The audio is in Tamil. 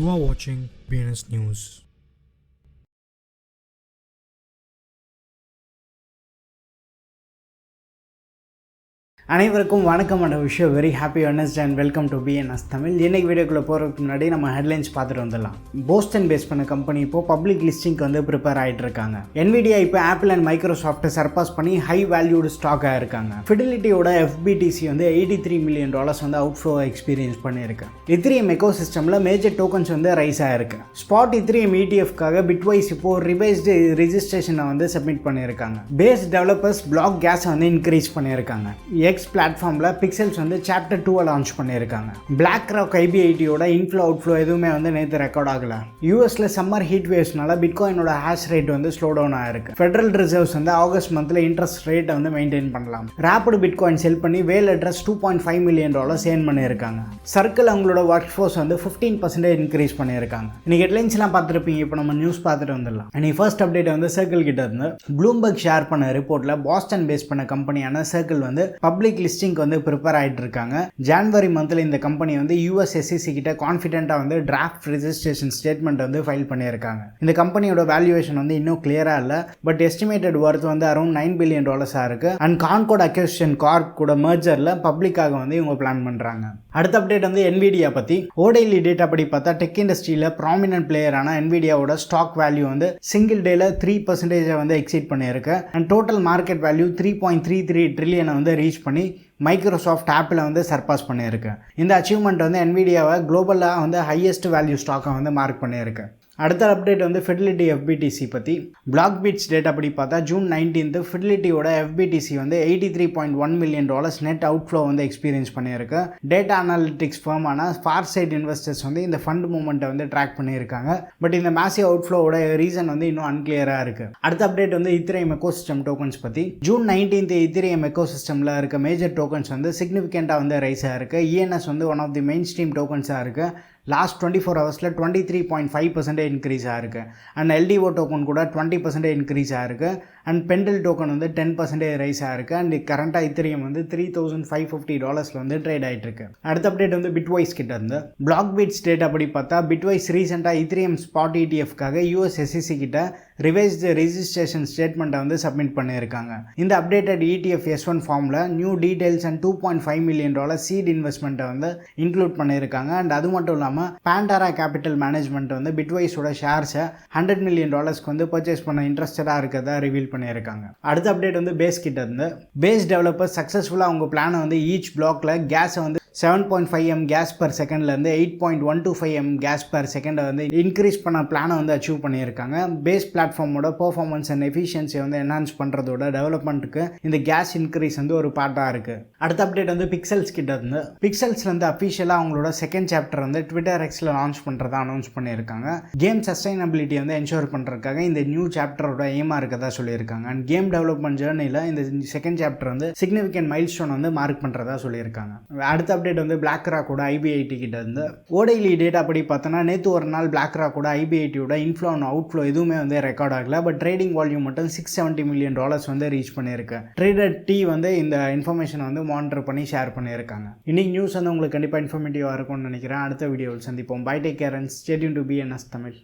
You are watching BNS News. அனைவருக்கும் வணக்கம் and wish very happy Wednesday and welcome to BNS Tamil. இன்னைக்கு வீடியோக்குள்ளே போகிறதுக்கு முன்னாடி நம்ம ஹெட்லைன்ஸ் பார்த்துட்டு வந்துடலாம். போஸ்டன் பேஸ் பண்ண கம்பெனி இப்போ பப்ளிக் லிஸ்டிங்க்கு வந்து ப்ரிப்பேர் ஆகிட்டு இருக்காங்க. NVIDIA இப்போ ஆப்பிள் அண்ட் மைக்ரோசாஃப்ட்டை சர்பாஸ் பண்ணி ஹை வேல்யூடு ஸ்டாக் ஆகிருக்காங்க. ஃபிடிலிட்டியோட FBTC வந்து $83 மில்லியன் வந்து அவுட் ஃப்ளோ எக்ஸ்பீரியன்ஸ் பண்ணியிருக்கு. இத்ரியம் எக்கோ சிஸ்டமில் மேஜர் டோக்கன்ஸ் வந்து ரைஸ் ஆகிருக்கு. ஸ்பாட் இத்ரியம் ETFக்காக பிட்வைஸ் இப்போ ரிவைஸ்டு ரிஜிஸ்ட்ரேஷனை வந்து சப்மிட் பண்ணியிருக்காங்க. பேஸ் டெவலப்பர்ஸ் பிளாக் கேஸை வந்து இன்க்ரீஸ் பண்ணியிருக்காங்க. பிளாட்ஃபார்மில் பிக்சல்ஸ் வந்து சாப்டர் 2 லான்ச் பண்ணியிருக்காங்க. பிளாக் ராக் IBITயோட இன்ஃப்ளோ அவுட்ஃப்ளோ எதுவுமே வந்து நேற்று ரெக்கார்ட் ஆகலை. யூஎஸில் சம்மர் ஹீட் வேவ்ஸ்னால பிட்காயினோட ஹேஷ் ரேட் வந்து ஸ்லோ டவுன் ஆயிருக்கு. ஃபெடரல் ரிசர்வ்ஸ் வந்து ஆகஸ்ட் மந்த்தில் இன்ட்ரெஸ்ட் ரேட்டை வந்து மெயின்டைன் பண்ணலாம். ரேப்பிட் பிட்காயின் செல் பண்ணி வேல் அட்ரஸ் $2.5 மில்லியன் ஏர்ன் பண்ணியிருக்காங்க. சர்க்கிள் அவங்களோட ஒர்க் ஃபோர்ஸ் வந்து 15% இன்க்ரீஸ் பண்ணியிருக்காங்க. இன்னைக்கு ஹெட்லைன்ஸ்லாம் பார்த்துருப்பீங்க. இப்போ நம்ம நியூஸ் பார்த்துட்டு வந்துடலாம். இன்னைக்கு ஃபர்ஸ்ட் அப்டேட் வந்து சர்க்கிள் கிட்ட இருந்து ப்ளூம்பர்க் ஷேர் பண்ண ரிப்போர்ட்டில் பாஸ்டன் பேஸ் பண்ண கம்பெனியான சர்க்கிள் வந்து பப்ளிக் லிஸ்டிங்க்கு வந்து ப்ரிப்பேர் ஆகிட்டு இருக்காங்க. ஜான்வரி மந்த்ல இந்த கம்பெனி வந்து US SEC கிட்ட கான்ஃபிடென்ட்டாக வந்து டிராஃப்ட் ரெஜிஸ்ட்ரேஷன் ஸ்டேட்மெண்ட் வந்து ஃபைல் பண்ணியிருக்காங்க. இந்த கம்பெனியோட வேல்யூவேஷன் வந்து இன்னும் கிளியரா இல்லை. பட் எஸ்டிமேட்டட் ஒர்த் வந்து அரௌண்ட் $9 பில்லியன் இருக்கு. அண்ட் கான்கோட் அக்யூசிஷன் கார்ப் கூட மர்ஜர்ல பப்ளிக்காக வந்து இவங்க பிளான் பண்றாங்க. அடுத்த அப்டேட் வந்து NVIDIA பத்தி. ஓடைலி டேட்டா படி பார்த்தா டெக் இண்டஸ்ட்ரியில ப்ராமினன்ட் பிளேயரான NVIDIAவோட ஸ்டாக் வேல்யூ வந்து சிங்கிள் டேல 3% வந்து எக்ஸீட் பண்ணியிருக்கு. அண்ட் டோட்டல் மார்க்கெட் வேல்யூ $3.33 ட்ரில்லியனை வந்து ரீச் பண்ணி மைக்ரோசாஃப்ட் ஆப்பில் வந்து சர்பாஸ் பண்ணியிருக்கு. இந்த அச்சீவ்மெண்ட் வந்து NVIDIAவை குளோபலாக வந்து ஹையஸ்ட் வேல்யூ ஸ்டாக்கை வந்து மார்க் பண்ணியிருக்கு. அடுத்த அப்டேட் வந்து ஃபிடிலிட்டி FBTC பற்றி. பிளாக் பீட்ஸ் டேட்டா படி பார்த்தா ஜூன் 19 ஃபிடிலிட்டியோட FBTC வந்து $83.1 மில்லியன் நெட் அவுட் ஃப்ளோ வந்து எக்ஸ்பீரியன்ஸ் பண்ணியிருக்கு. டேட்டா அனாலிட்டிக்ஸ் ஃபர்மான ஃபார் சைட் இன்வெஸ்டர்ஸ் வந்து இந்த ஃபண்ட் மூவ்மெண்ட்டை வந்து ட்ராக் பண்ணியிருக்காங்க. பட் இந்த மேசிவ் அவுட் ஃப்ளோவோட ரீசன் வந்து இன்னும் அன்கிளியராக இருக்குது. அடுத்த அப்டேட் வந்து இத்ரியம் எக்கோ சிஸ்டம் டோக்கன்ஸ் பற்றி. ஜூன் 19 இத்ரியம் எக்கோ சிஸ்டமில் இருக்க மேஜர் டோக்கன்ஸ் வந்து சிக்னிஃபிகண்ட்டாக வந்து ரைஸ் ஆகிருக்கு. ENS வந்து one of the mainstream டோக்கன்ஸாக இருக்குது. லாஸ்ட் 24 ஹவர்ஸில் 23.5% இன்க்ரீஸ் ஆகிருக்கு. அண்ட் LDO டோக்கன் கூட 20% இன்க்ரீஸ் ஆகிருக்கு. அண்ட் பெண்டல் டோக்கன் வந்து 10% ரைஸ் ஆகிருக்கு. அண்ட் கரண்ட்டாக இத்ரியம் வந்து $3,550 வந்து ட்ரேட் ஆகிட்டு இருக்கு. அடுத்த அப்டேட் வந்து பிட்வைஸ் கிட்ட இருந்து. பிளாக் பீட்ஸ் டேட்டா படி பார்த்தா பிட்வைஸ் ரீசெண்டாக இத்ரியம் ஸ்பாட் ETFக்காக US SEC கிட்ட ரிவைஸ்டு ரெஜிஸ்ட்ரேஷன் ஸ்டேட்மெண்ட்டை வந்து சப்மிட் பண்ணியிருக்காங்க. இந்த அப்டேட்டட் ETF S1 ஃபார்மில் new details and $2.5 million seed இன்வெஸ்ட்மெண்ட்டை வந்து இன்க்ளூட் பண்ணியிருக்காங்க. அண்ட் அது மட்டும் இல்லாமல் பாண்டாரா கேபிட்டல் மேனேஜ்மெண்ட் வந்து பிட்வைஸோட ஷேர்ஸை $100 மில்லியன் வந்து பர்ச்சேஸ் பண்ண இன்ட்ரெஸ்டடாக இருக்கிறதா ரிவீல் பண்ணியிருக்காங்க. அடுத்த அப்டேட் வந்து பேஸ் கிட்ட இருந்து. பேஸ் டெவலப்பர் சக்ஸஸ்ஃபுல்லாக அவங்க பிளானை வந்து ஈச் பிளாக்ல கேஸை வந்து 7.5 m கேஸ் பர் செகண்ட்லேருந்து 8.125 m கேஸ் பர் செகண்டை வந்து இன்க்ரீஸ் பண்ண பிளானை வந்து அச்சீவ் பண்ணியிருக்காங்க. பேஸ் பிளாட்ஃபார்மோட பெர்ஃபார்மன்ஸ் அண்ட் எஃபிஷியன்சியை வந்து என்ஹான்ஸ் பண்ணுறதோட டெவலப்மெண்ட்டுக்கு இந்த கேஸ் இன்க்ரீஸ் வந்து ஒரு பார்ட்டாக இருக்குது. அடுத்த அப்டேட் வந்து பிக்சல்ஸ் கிட்ட இருந்து. பிக்சல்ஸ்லேருந்து அஃபிஷியலாக அவங்களோட செகண்ட் சாப்டர் வந்து ட்விட்டர் எக்ஸில் லான்ச் பண்ணுறதா அனௌன்ஸ் பண்ணியிருக்காங்க. கேம் சஸ்டைனபிலிட்டி வந்து என்ஷோர் பண்ணுறதுக்காக இந்த நியூ சாப்டரோட எய்மாக இருக்கதா சொல்லியிருக்காங்க. அண்ட் கேம் டெவலப்மெண்ட் ஜேர்னியில் இந்த செகண்ட் சாப்டர் வந்து சிக்னிஃபிகன்ட் மைல் ஸ்டோன் வந்து மார்க் பண்ணுறதா சொல்லியிருக்காங்க. அடுத்த அப்டேட் வந்து பிளாக் ராக்கோட IBIT கிட்ட இருந்து. ஓடைலி டேட்டா படி பார்த்தோன்னா நேற்று ஒரு நாள் பிளாக் ராக்கோட IBITயோட இன்ஃப்ளோ அண்ட் அவுட் ஃப்ளோ எதுவுமே வந்து ரெக்கார்ட் ஆகல. பட் ட்ரேடிங் வால்யூம் மட்டும் $670 மில்லியன் வந்து ரீச் பண்ணியிருக்கு. ட்ரேடர் T வந்து இந்த இன்ஃபர்மேஷனை வந்து மானிட்டர் பண்ணி ஷேர் பண்ணியிருக்காங்க. இன்னைக்கு நியூஸ் வந்து உங்களுக்கு கண்டிப்பாக இன்ஃபர்மேட்டிவாக இருக்கும்னு நினைக்கிறேன். அடுத்த வீடியோவில் சந்திப்போம். Bye, take care and stay tuned to BNS Tamil.